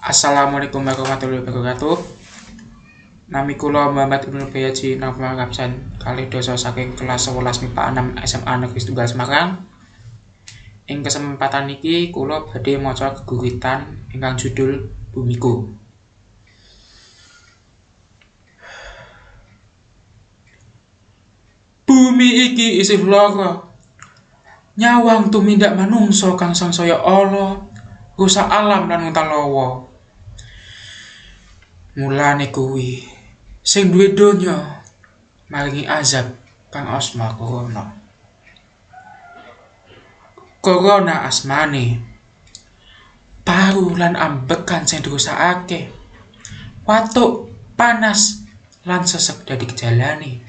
Assalamualaikum warahmatullahi wabarakatuh. Nami kula Muhammad Ibnu Bayaji Nafma Kapsan kalih dosa saking kelas 11 MIPA 6 SMA Negeri Tunggal Semarang. Ing kesempatan niki kula badhe maca geguritan ingkang judul Bumiku. Bumi iki isih lara. Nyawang tumindak manungsa kang sansaya Allah, rusak alam lan untalawa. Mulane kuwi sing duwe donya maringi azab kang asma corona. Corona asmane paru lan ambekan sing dirusakake. Watuk, panas lan sesek dadi gejalane.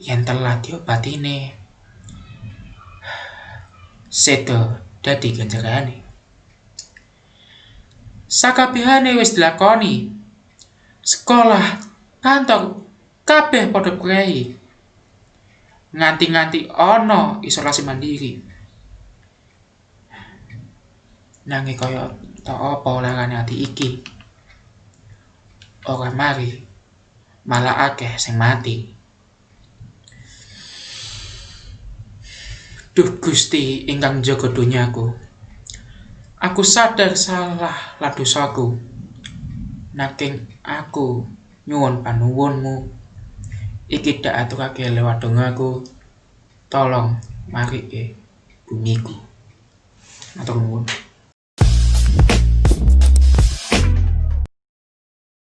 Yen telat diobatine, sedo dadi ganjarane. Sakabehane wis dilakoni. Sekolah, kantor, kabeh padha prei. Nganti ana isolasi mandiri. Nanging kaya ta apa larane ati iki. Ora mari, malah akeh sing mati. Duh Gusti ingkang njaga donyaku. Aku sadar salah lan dosaku. Nanging aku nyuwun panuwunmu. Iki dak aturake lewat dongaku. Tolong marike bumiku. Matur nuwun.